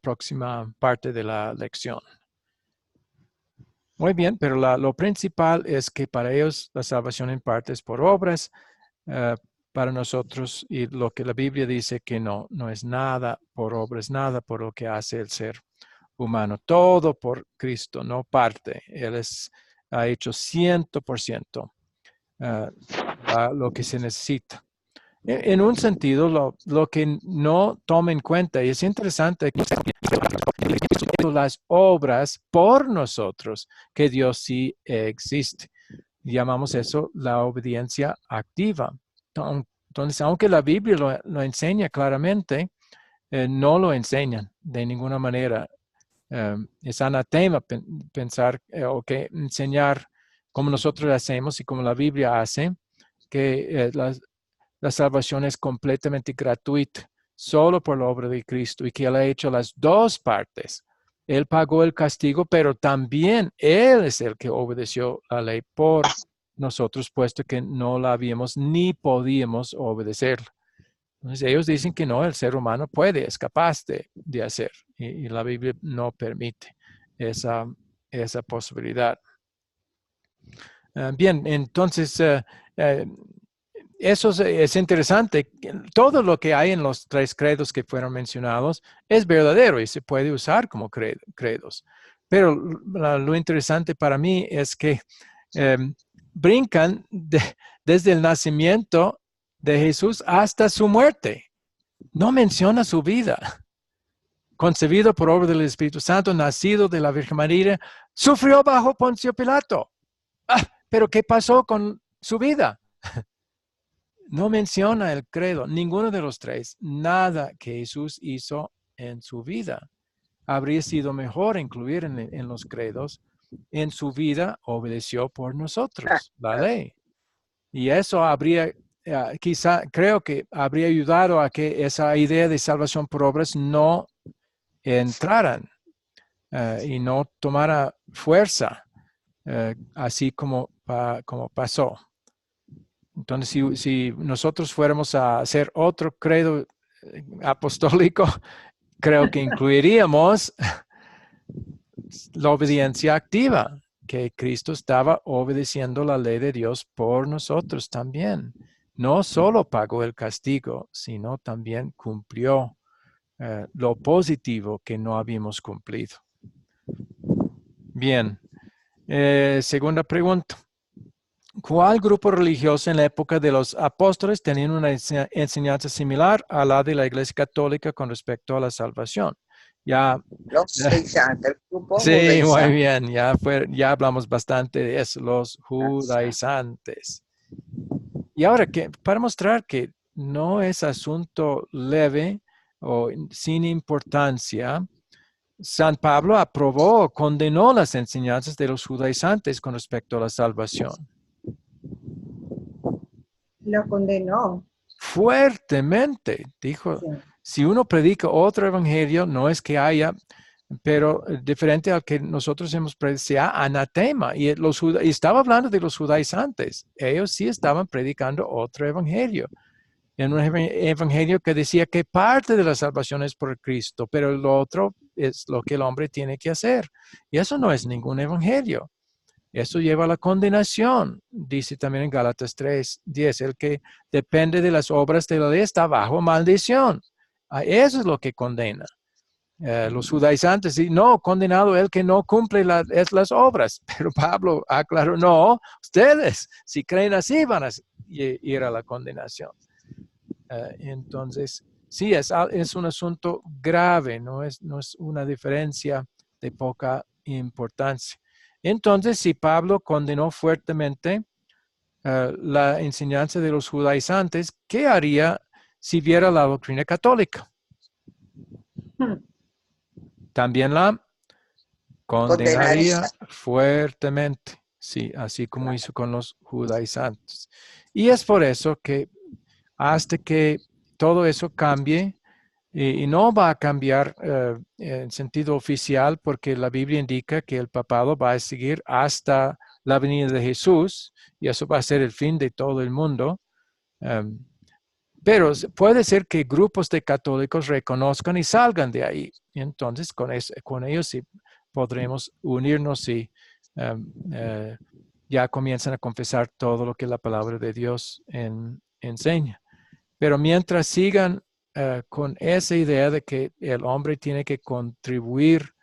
Speaker 1: próxima parte de la lección. Muy bien, pero lo principal es que para ellos la salvación en parte es por obras, para nosotros, y lo que la Biblia dice que no es nada por obras, nada por lo que hace el ser humano, todo por Cristo, no parte. Él ha hecho 100% lo que se necesita. En un sentido, lo que no toma en cuenta, y es interesante, las obras por nosotros, que Dios sí existe. Llamamos eso la obediencia activa. Entonces, aunque la Biblia lo enseña claramente, no lo enseñan de ninguna manera. Es anatema pensar o que enseñar como nosotros hacemos y como la Biblia hace, que la salvación es completamente gratuita, solo por la obra de Cristo, y que Él ha hecho las dos partes. Él pagó el castigo, pero también Él es el que obedeció la ley por nosotros, puesto que no la habíamos ni podíamos obedecer. Entonces ellos dicen que no, el ser humano puede, es capaz de hacer, y la Biblia no permite esa posibilidad. Bien, entonces eso es interesante. Todo lo que hay en los tres credos que fueron mencionados es verdadero y se puede usar como credos. Pero lo interesante para mí es que brincan desde el nacimiento de Jesús hasta su muerte. No menciona su vida. Concebido por obra del Espíritu Santo, nacido de la Virgen María, sufrió bajo Poncio Pilato. Pero ¿qué pasó con su vida? No menciona el credo, ninguno de los tres, nada que Jesús hizo en su vida. Habría sido mejor incluir en los credos, en su vida obedeció por nosotros la ley. Y eso habría, creo que habría ayudado a que esa idea de salvación por obras no entraran y no tomara fuerza, así como pasó. Entonces, si nosotros fuéramos a hacer otro credo apostólico, creo que incluiríamos la obediencia activa, que Cristo estaba obedeciendo la ley de Dios por nosotros también. No solo pagó el castigo, sino también cumplió lo positivo que no habíamos cumplido. Bien, segunda pregunta. ¿Cuál grupo religioso en la época de los apóstoles tenía una enseñanza similar a la de la Iglesia Católica con respecto a la salvación? Ya,
Speaker 2: Los judaizantes, el grupo
Speaker 1: sí, muy
Speaker 2: judaizante.
Speaker 1: bien, ya hablamos bastante de eso, los judaizantes. Y ahora, para mostrar que no es asunto leve o sin importancia, San Pablo aprobó, condenó las enseñanzas de los judaizantes con respecto a la salvación.
Speaker 3: Lo condenó.
Speaker 1: Fuertemente, dijo,
Speaker 3: Sí.
Speaker 1: si uno predica otro evangelio, no es que haya, pero diferente al que nosotros hemos predicado, sea anatema. Y estaba hablando de los judaizantes. Ellos sí estaban predicando otro evangelio. En un evangelio que decía que parte de la salvación es por Cristo, pero lo otro es lo que el hombre tiene que hacer. Y eso no es ningún evangelio. Eso lleva a la condenación. Dice también en Gálatas 3:10, el que depende de las obras de la ley está bajo maldición. Eso es lo que condena. Los judaizantes, no, condenado el que no cumple las obras. Pero Pablo aclaró, no, ustedes, si creen así, van a ir a la condenación. Entonces, sí, es un asunto grave, no es una diferencia de poca importancia. Entonces, si Pablo condenó fuertemente la enseñanza de los judaizantes, ¿qué haría si viera la doctrina católica? También la condenaría fuertemente, sí, así como hizo con los judaizantes. Y es por eso que hasta que todo eso cambie, y no va a cambiar en sentido oficial, porque la Biblia indica que el papado va a seguir hasta la venida de Jesús, y eso va a ser el fin de todo el mundo. Pero puede ser que grupos de católicos reconozcan y salgan de ahí. Y entonces con ellos sí podremos unirnos y ya comienzan a confesar todo lo que la palabra de Dios enseña. Pero mientras sigan con esa idea de que el hombre tiene que contribuir,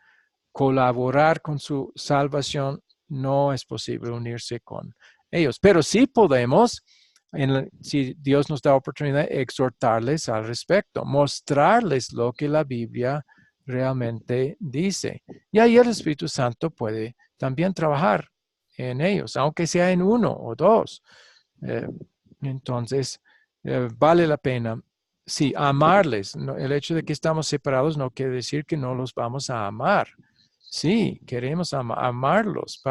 Speaker 1: colaborar con su salvación, no es posible unirse con ellos. Pero sí podemos, si Dios nos da oportunidad, exhortarles al respecto, mostrarles lo que la Biblia realmente dice. Y ahí el Espíritu Santo puede también trabajar en ellos, aunque sea en uno o dos. Entonces, vale la pena, sí, amarles. El hecho de que estamos separados no quiere decir que no los vamos a amar. Sí, queremos amarlos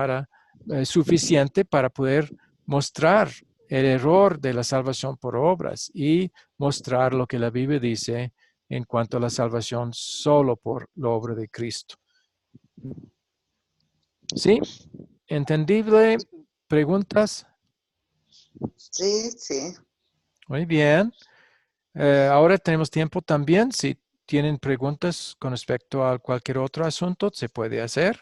Speaker 1: suficiente para poder mostrar el error de la salvación por obras y mostrar lo que la Biblia dice en cuanto a la salvación solo por la obra de Cristo. ¿Sí? ¿Entendible? ¿Preguntas?
Speaker 2: Sí, sí.
Speaker 1: Muy bien. Ahora tenemos tiempo también. Si tienen preguntas con respecto a cualquier otro asunto, se puede hacer.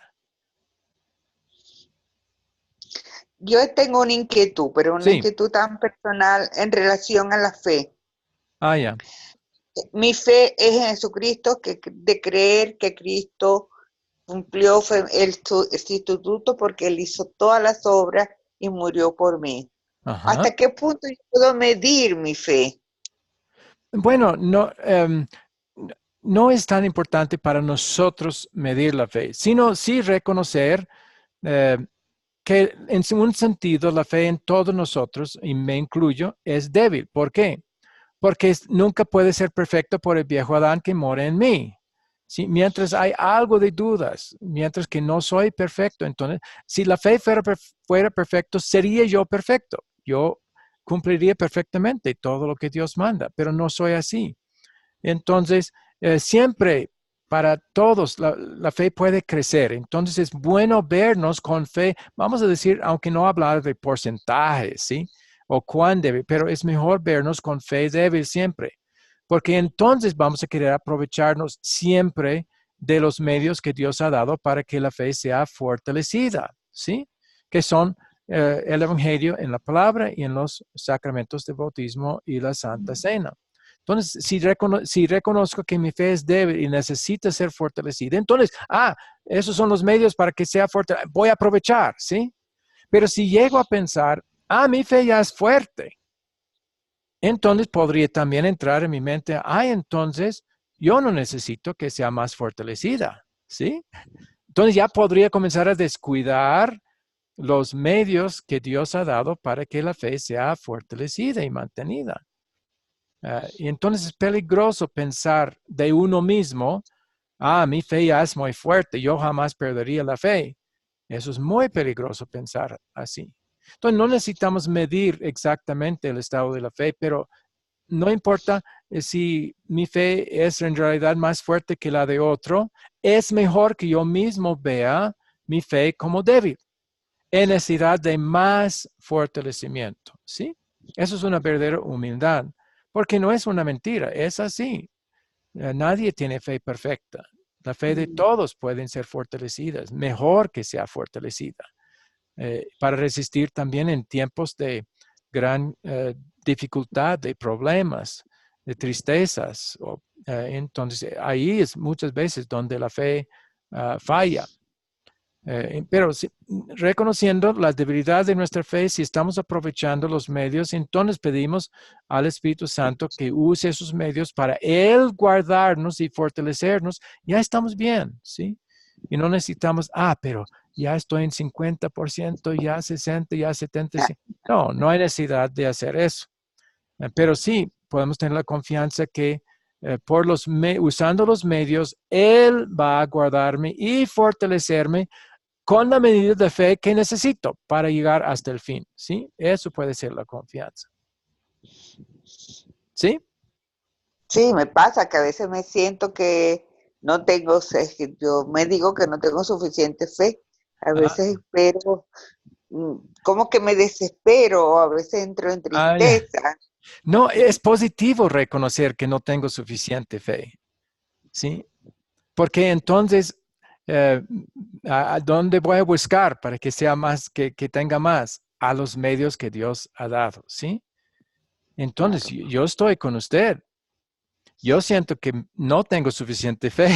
Speaker 2: Yo tengo una inquietud, pero una
Speaker 1: Sí.
Speaker 2: inquietud tan personal en relación a la fe.
Speaker 1: Ya.
Speaker 2: Mi fe es en Jesucristo, de creer que Cristo cumplió el sustituto porque Él hizo todas las obras y murió por mí.
Speaker 1: Ajá.
Speaker 2: ¿Hasta qué punto yo puedo medir mi fe?
Speaker 1: Bueno, no es tan importante para nosotros medir la fe, sino sí reconocer que en un sentido la fe en todos nosotros, y me incluyo, es débil. ¿Por qué? Porque nunca puede ser perfecto por el viejo Adán que mora en mí. ¿Sí? Mientras hay algo de dudas, mientras que no soy perfecto, entonces, si la fe fuera perfecto, sería yo perfecto. Yo cumpliría perfectamente todo lo que Dios manda, pero no soy así. Entonces, siempre para todos la fe puede crecer. Entonces, es bueno vernos con fe, vamos a decir, aunque no hablar de porcentajes, ¿sí? O cuán débil, pero es mejor vernos con fe débil siempre. porque entonces vamos a querer aprovecharnos siempre de los medios que Dios ha dado para que la fe sea fortalecida, ¿sí? Que son el Evangelio en la palabra y en los sacramentos de bautismo y la Santa Cena. Entonces, si reconozco que mi fe es débil y necesita ser fortalecida, entonces, esos son los medios para que sea fuerte, voy a aprovechar, ¿sí? Pero si llego a pensar, mi fe ya es fuerte, entonces podría también entrar en mi mente, entonces yo no necesito que sea más fortalecida, ¿sí? Entonces ya podría comenzar a descuidar los medios que Dios ha dado para que la fe sea fortalecida y mantenida. Y entonces es peligroso pensar de uno mismo, mi fe ya es muy fuerte, yo jamás perdería la fe. Eso es muy peligroso pensar así. Entonces no necesitamos medir exactamente el estado de la fe, pero no importa si mi fe es en realidad más fuerte que la de otro, es mejor que yo mismo vea mi fe como débil, en necesidad de más fortalecimiento, ¿sí? Eso es una verdadera humildad, porque no es una mentira, es así. Nadie tiene fe perfecta. La fe de todos pueden ser fortalecidas, mejor que sea fortalecida, para resistir también en tiempos de gran dificultad, de problemas, de tristezas. Entonces, ahí es muchas veces donde la fe falla. Pero reconociendo la debilidad de nuestra fe, si estamos aprovechando los medios, entonces pedimos al Espíritu Santo que use esos medios para Él guardarnos y fortalecernos. Ya estamos bien, ¿sí? Y no necesitamos, pero ya estoy en 50%, ya 60%, ya 70%. No hay necesidad de hacer eso. Pero sí, podemos tener la confianza que usando los medios, Él va a guardarme y fortalecerme con la medida de fe que necesito para llegar hasta el fin, ¿sí? Eso puede ser la confianza. ¿Sí?
Speaker 2: Sí, me pasa que a veces me siento que no tengo, yo me digo que no tengo suficiente fe. A veces espero, como que me desespero, a veces entro en tristeza.
Speaker 1: No, es positivo reconocer que no tengo suficiente fe, ¿sí? Porque entonces, ¿a dónde voy a buscar para que sea más, que tenga más? A los medios que Dios ha dado, ¿sí? Entonces, yo estoy con usted. Yo siento que no tengo suficiente fe.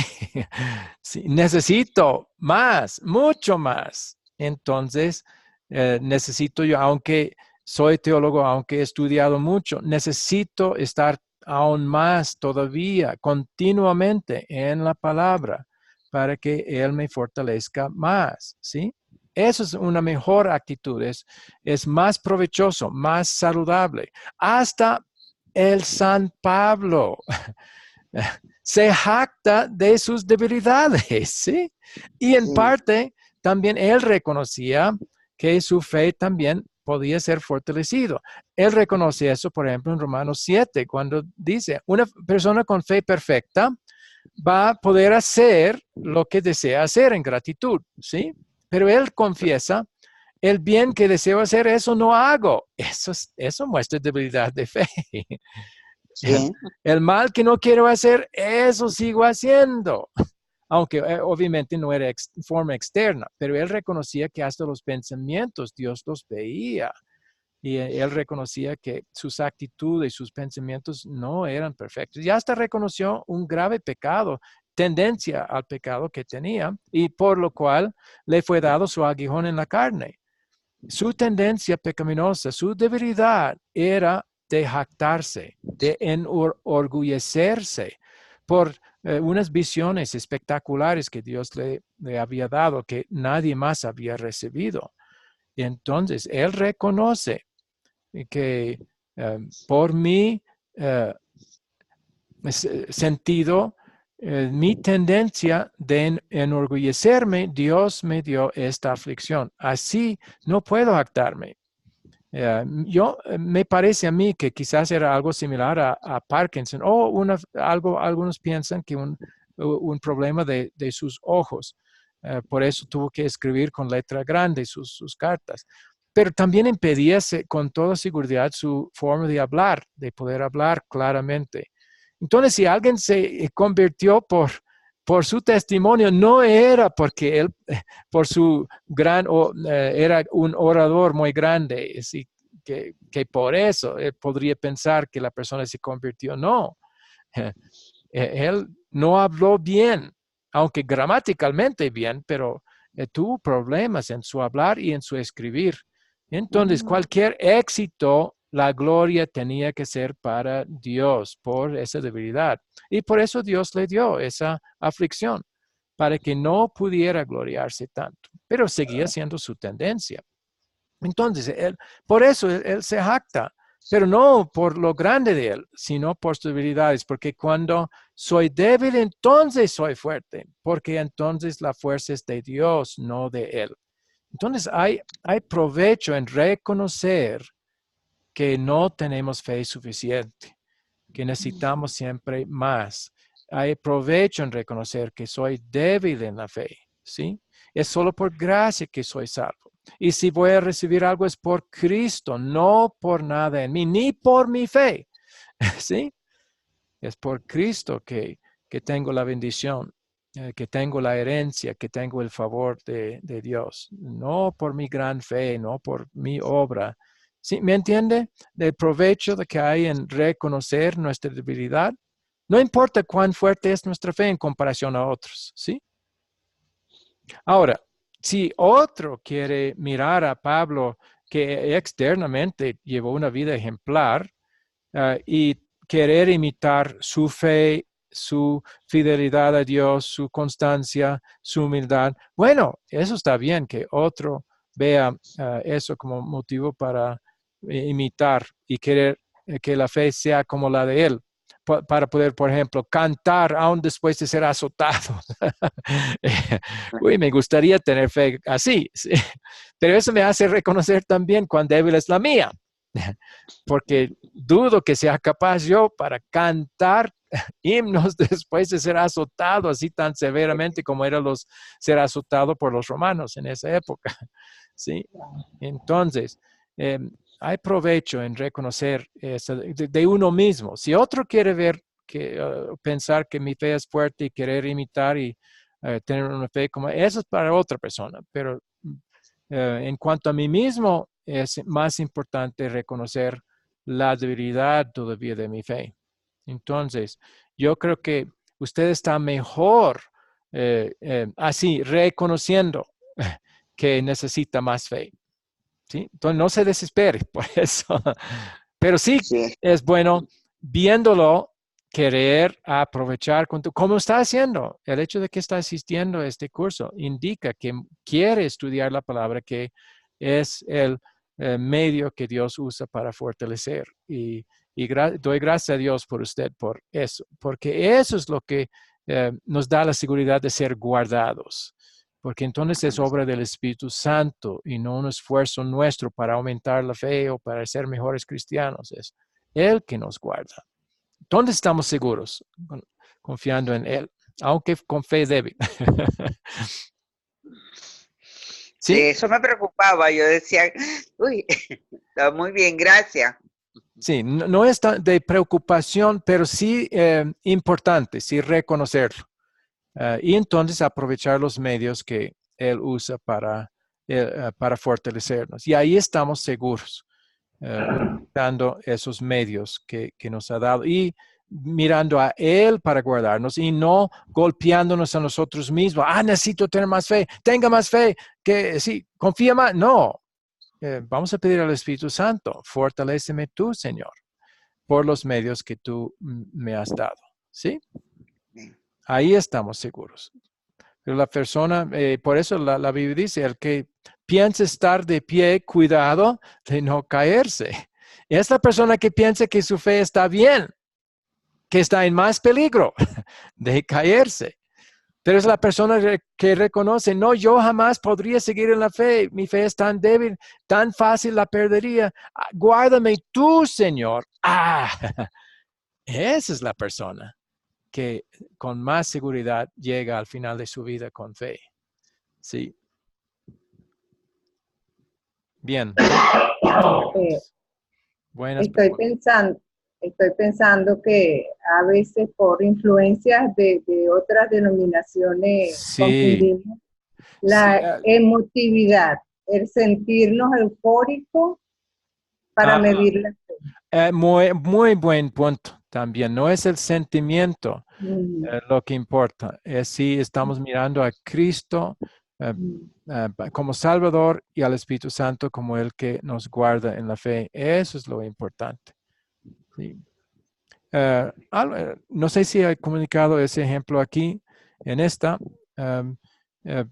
Speaker 1: Sí, necesito más, mucho más. Entonces, necesito yo, aunque soy teólogo, aunque he estudiado mucho, necesito estar aún más todavía, continuamente en la palabra para que Él me fortalezca más, ¿sí? Eso es una mejor actitud, es más provechoso, más saludable. Hasta el San Pablo se jacta de sus debilidades, ¿sí? Y en parte también él reconocía que su fe también podía ser fortalecido. Él reconoce eso, por ejemplo, en Romanos 7, cuando dice, una persona con fe perfecta va a poder hacer lo que desea hacer en gratitud, ¿sí? Pero él confiesa, el bien que deseo hacer, eso no hago. Eso muestra debilidad de fe. Sí. El mal que no quiero hacer, eso sigo haciendo. Aunque obviamente no era forma externa, pero él reconocía que hasta los pensamientos Dios los veía. Y él reconocía que sus actitudes, sus pensamientos no eran perfectos. Y hasta reconoció un grave pecado, tendencia al pecado que tenía, y por lo cual le fue dado su aguijón en la carne. Su tendencia pecaminosa, su debilidad era de jactarse, de enorgullecerse por unas visiones espectaculares que Dios le había dado, que nadie más había recibido. Y entonces, él reconoce que por mi sentido, mi tendencia de enorgullecerme, Dios me dio esta aflicción. Así no puedo jactarme. Me parece a mí que quizás era algo similar a Parkinson o algunos piensan que un problema de sus ojos. Por eso tuvo que escribir con letra grande sus cartas. Pero también impedía con toda seguridad su forma de hablar, de poder hablar claramente. Entonces, si alguien se convirtió por su testimonio, no era porque él, por su era un orador muy grande, así que por eso él podría pensar que la persona se convirtió. No, él no habló bien, aunque gramaticalmente bien, pero tuvo problemas en su hablar y en su escribir. Entonces, cualquier éxito, la gloria tenía que ser para Dios por esa debilidad. Y por eso Dios le dio esa aflicción, para que no pudiera gloriarse tanto. Pero seguía siendo su tendencia. Entonces, por eso él se jacta, pero no por lo grande de él, sino por sus debilidades, porque cuando soy débil, entonces soy fuerte, porque entonces la fuerza es de Dios, no de él. Entonces, hay provecho en reconocer que no tenemos fe suficiente, que necesitamos siempre más. Hay provecho en reconocer que soy débil en la fe, ¿sí? Es solo por gracia que soy salvo. Y si voy a recibir algo es por Cristo, no por nada en mí, ni por mi fe, ¿sí? Es por Cristo que tengo la bendición, que tengo la herencia, que tengo el favor de Dios, no por mi gran fe, no por mi obra. ¿Sí? ¿Me entiende? El provecho de que hay en reconocer nuestra debilidad. No importa cuán fuerte es nuestra fe en comparación a otros, ¿sí? Ahora, si otro quiere mirar a Pablo, que externamente llevó una vida ejemplar, y querer imitar su fe, su fidelidad a Dios, su constancia, su humildad, bueno, eso está bien que otro vea eso como motivo para imitar y querer que la fe sea como la de él, para poder, por ejemplo, cantar aún después de ser azotado. Uy, me gustaría tener fe así, sí. Pero eso me hace reconocer también cuán débil es la mía, porque dudo que sea capaz yo para cantar himnos después de ser azotado así tan severamente como era ser azotado por los romanos en esa época, ¿sí? Entonces, hay provecho en reconocer eso de uno mismo. Si otro quiere ver, pensar que mi fe es fuerte y querer imitar y tener una fe como eso es para otra persona, pero en cuanto a mí mismo, es más importante reconocer la debilidad todavía de mi fe. Entonces, yo creo que usted está mejor así, reconociendo que necesita más fe. ¿Sí? Entonces, no se desespere por eso. Pero sí es bueno viéndolo, querer aprovechar, como está haciendo. El hecho de que está asistiendo a este curso indica que quiere estudiar la palabra, que es el medio que Dios usa para fortalecer. Y doy gracias a Dios por usted, por eso, porque eso es lo que nos da la seguridad de ser guardados. Porque entonces es obra del Espíritu Santo y no un esfuerzo nuestro para aumentar la fe o para ser mejores cristianos. Es Él que nos guarda. ¿Dónde estamos seguros? Confiando en Él, aunque con fe débil.
Speaker 2: ¿Sí? Eso me preocupaba. Yo decía, uy, está muy bien, gracias.
Speaker 1: Sí, no es de preocupación, pero sí importante, sí reconocerlo. Y entonces aprovechar los medios que Él usa para fortalecernos. Y ahí estamos seguros, utilizando esos medios que nos ha dado y mirando a Él para guardarnos y no golpeándonos a nosotros mismos. Necesito tener más fe, tenga más fe, que sí, confía más. No, vamos a pedir al Espíritu Santo, fortaléceme tú, Señor, por los medios que tú me has dado. ¿Sí? Ahí estamos seguros. Pero la persona, por eso la Biblia dice, el que piensa estar de pie, cuidado de no caerse. Es la persona que piensa que su fe está bien, que está en más peligro de caerse. Pero es la persona que reconoce, no, yo jamás podría seguir en la fe. Mi fe es tan débil, tan fácil la perdería. Guárdame tú, Señor. Esa es la persona que con más seguridad llega al final de su vida con fe. Sí. Bien.
Speaker 3: Estoy pensando, estoy pensando que a veces por influencias de otras denominaciones
Speaker 1: Sí,
Speaker 3: confundimos
Speaker 1: sí,
Speaker 3: la emotividad, el sentirnos eufóricos para
Speaker 1: ah,
Speaker 3: medir la fe.
Speaker 1: muy, muy buen punto también. No es el sentimiento
Speaker 3: Mm,
Speaker 1: lo que importa, es si estamos mirando a Cristo eh,
Speaker 3: mm,
Speaker 1: como Salvador y al Espíritu Santo como el que nos guarda en la fe. Eso es lo importante. Sí. No sé si he comunicado ese ejemplo aquí en esta, um, eh,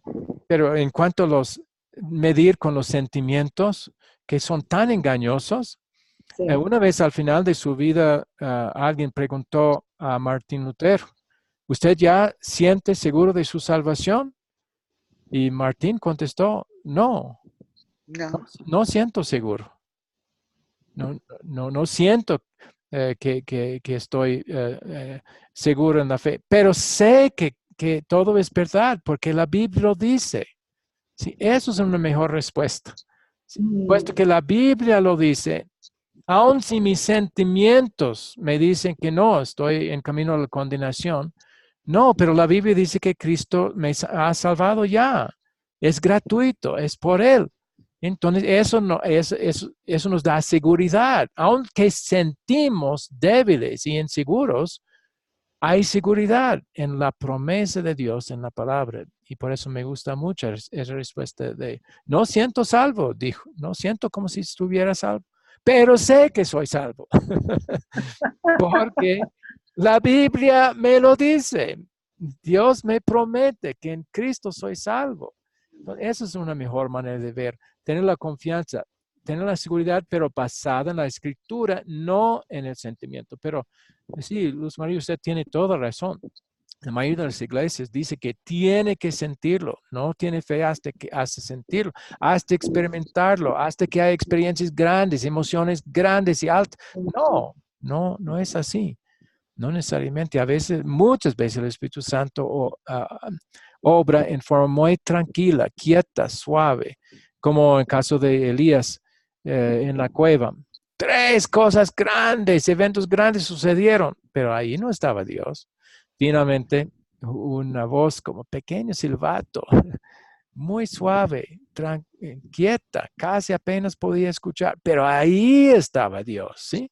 Speaker 1: pero en cuanto a los medir con los sentimientos que son tan engañosos,
Speaker 3: sí.
Speaker 1: una vez al final de su vida, alguien preguntó a Martín Lutero, ¿usted ya siente seguro de su salvación? Y Martín contestó, no,
Speaker 2: No.
Speaker 1: no siento seguro. No siento que estoy seguro en la fe, pero sé que todo es verdad porque la Biblia lo dice. Sí, eso es una mejor respuesta. Sí, puesto
Speaker 3: Mm,
Speaker 1: que la Biblia lo dice, aun si mis sentimientos me dicen que no, estoy en camino a la condenación, no, pero la Biblia dice que Cristo me ha salvado ya. Es gratuito, es por Él. Entonces, eso, no, eso nos da seguridad. Aunque sentimos débiles y inseguros, hay seguridad en la promesa de Dios en la palabra. Y por eso me gusta mucho esa respuesta de, no siento salvo, dijo, no siento como si estuviera salvo, pero sé que soy salvo. Porque la Biblia me lo dice. Dios me promete que en Cristo soy salvo. Entonces, esa es una mejor manera de ver, tener la confianza, tener la seguridad, pero basada en la escritura, no en el sentimiento. Pero sí, Luz María, usted tiene toda razón. La mayoría de las iglesias dice que tiene que sentirlo, no tiene fe hasta que hace sentirlo, hasta experimentarlo, hasta que hay experiencias grandes, emociones grandes y altas. No es así. No necesariamente. A veces, muchas veces el Espíritu Santo obra en forma muy tranquila, quieta, suave, como en el caso de Elías en la cueva. Tres cosas grandes, eventos grandes sucedieron, pero ahí no estaba Dios. Finalmente, una voz como pequeño silbato, muy suave, quieta, casi apenas podía escuchar, pero ahí estaba Dios, ¿sí?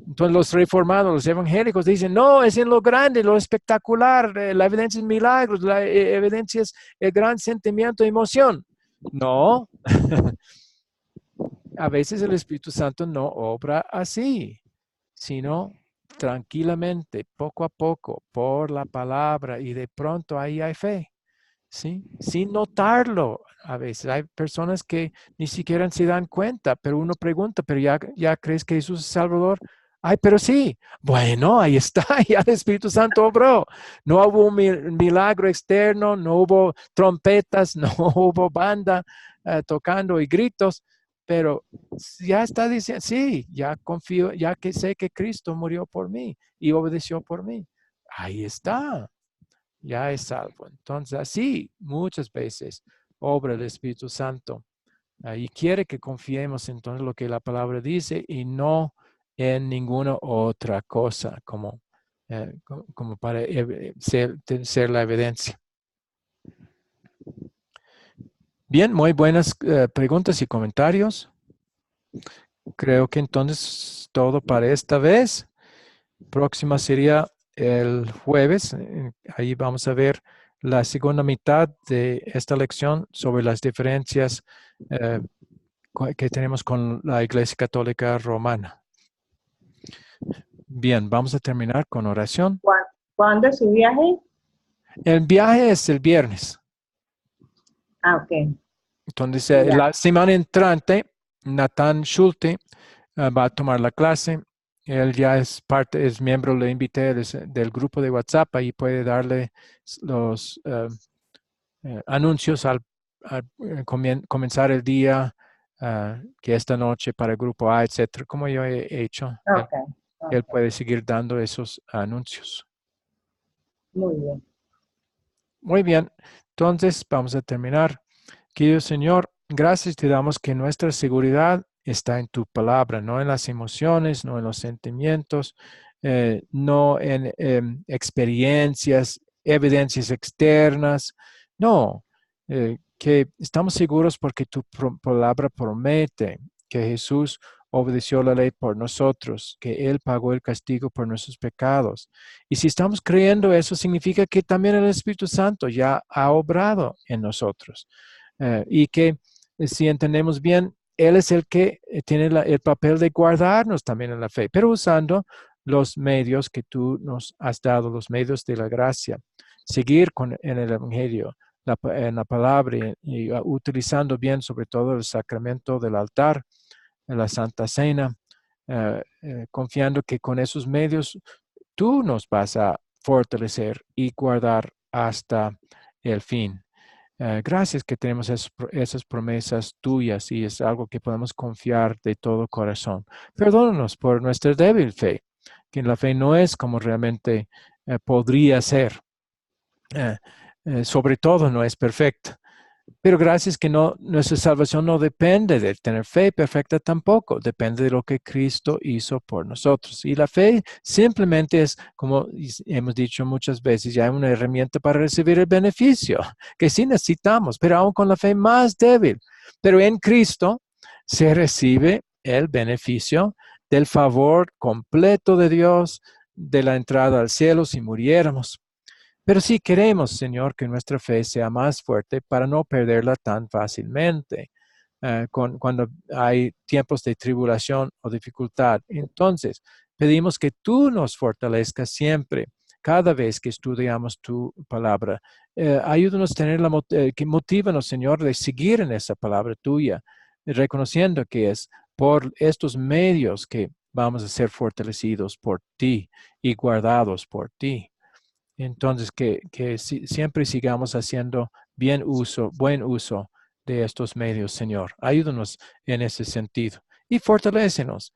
Speaker 1: Entonces los reformados, los evangélicos dicen, no, es en lo grande, lo espectacular, la evidencia es milagros, la evidencia es el gran sentimiento, emoción. No, a veces el Espíritu Santo no obra así, sino tranquilamente, poco a poco, por la palabra y de pronto ahí hay fe, ¿sí? Sin notarlo. A veces hay personas que ni siquiera se dan cuenta, pero uno pregunta, pero ya crees que Jesús es Salvador. Ay, pero sí. Bueno, ahí está, ya el Espíritu Santo obró. No hubo un milagro externo, no hubo trompetas, no hubo banda tocando y gritos, pero ya está diciendo, sí, ya confío, ya que sé que Cristo murió por mí y obedeció por mí. Ahí está, ya es salvo. Entonces, así muchas veces obra el Espíritu Santo y quiere que confiemos entonces en lo que la palabra dice y no en ninguna otra cosa como para ser la evidencia. Bien, muy buenas preguntas y comentarios. Creo que entonces todo para esta vez. Próxima sería el jueves. Ahí vamos a ver la segunda mitad de esta lección sobre las diferencias que tenemos con la Iglesia Católica Romana. Bien, vamos a terminar con oración.
Speaker 3: ¿Cuándo es su viaje?
Speaker 1: El viaje es el viernes.
Speaker 3: Ah, ok.
Speaker 1: Entonces,
Speaker 3: Ya.
Speaker 1: la semana entrante, Nathan Schulte va a tomar la clase. Él ya es miembro, le invité del grupo de WhatsApp y puede darle los anuncios al comenzar el día, que esta noche para el grupo A, etcétera, como yo he hecho. Él,
Speaker 3: Ok,
Speaker 1: él
Speaker 3: ok.
Speaker 1: puede seguir dando esos anuncios.
Speaker 3: Muy bien.
Speaker 1: Muy bien, entonces vamos a terminar. Querido Señor, gracias te damos que nuestra seguridad está en tu palabra, no en las emociones, no en los sentimientos, no en experiencias, evidencias externas. No, que estamos seguros porque tu palabra promete que Jesús obedeció la ley por nosotros, que Él pagó el castigo por nuestros pecados. Y si estamos creyendo eso, significa que también el Espíritu Santo ya ha obrado en nosotros. Y que si entendemos bien, Él es el que tiene el papel de guardarnos también en la fe, pero usando los medios que tú nos has dado, los medios de la gracia. Seguir en el Evangelio, en la palabra y utilizando bien sobre todo el sacramento del altar, en la Santa Cena, confiando que con esos medios tú nos vas a fortalecer y guardar hasta el fin. Gracias que tenemos esas promesas tuyas y es algo que podemos confiar de todo corazón. Perdónanos por nuestra débil fe, que la fe no es como realmente podría ser. Sobre todo no es perfecta. Pero gracias que nuestra salvación no depende de tener fe perfecta tampoco, depende de lo que Cristo hizo por nosotros. Y la fe simplemente es, como hemos dicho muchas veces, ya una herramienta para recibir el beneficio que sí necesitamos, pero aún con la fe más débil. Pero en Cristo se recibe el beneficio del favor completo de Dios, de la entrada al cielo si muriéramos. Pero sí queremos, Señor, que nuestra fe sea más fuerte para no perderla tan fácilmente cuando hay tiempos de tribulación o dificultad. Entonces, pedimos que tú nos fortalezcas siempre, cada vez que estudiamos tu palabra. Ayúdanos a tener que motívanos, Señor, de seguir en esa palabra tuya, reconociendo que es por estos medios que vamos a ser fortalecidos por ti y guardados por ti. Entonces, que siempre sigamos haciendo buen uso de estos medios, Señor. Ayúdanos en ese sentido y fortalécenos,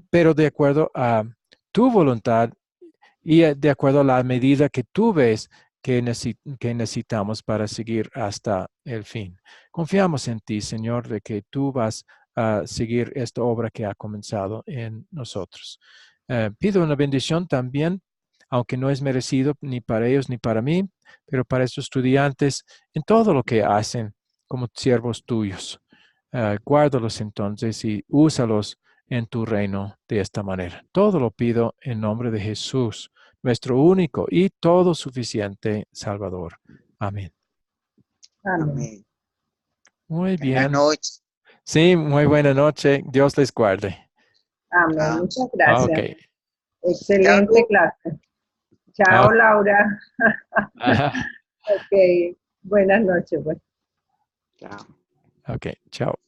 Speaker 1: pero de acuerdo a tu voluntad y de acuerdo a la medida que tú ves que necesitamos para seguir hasta el fin. Confiamos en ti, Señor, de que tú vas a seguir esta obra que ha comenzado en nosotros. Pido una bendición también, aunque no es merecido ni para ellos ni para mí, pero para estos estudiantes en todo lo que hacen como siervos tuyos. Guárdalos entonces y úsalos en tu reino de esta manera. Todo lo pido en nombre de Jesús, nuestro único y todo suficiente Salvador. Amén.
Speaker 2: Amén.
Speaker 1: Muy
Speaker 2: Buenas
Speaker 1: bien.
Speaker 2: noches.
Speaker 1: Sí, muy buena noche. Dios les guarde.
Speaker 3: Amén. Muchas gracias.
Speaker 1: Ok.
Speaker 3: Excelente
Speaker 2: Chao.
Speaker 3: clase. Chao, Laura.
Speaker 1: Ajá.
Speaker 3: Ok. Buenas noches, pues.
Speaker 2: Chao.
Speaker 1: Ok, chao.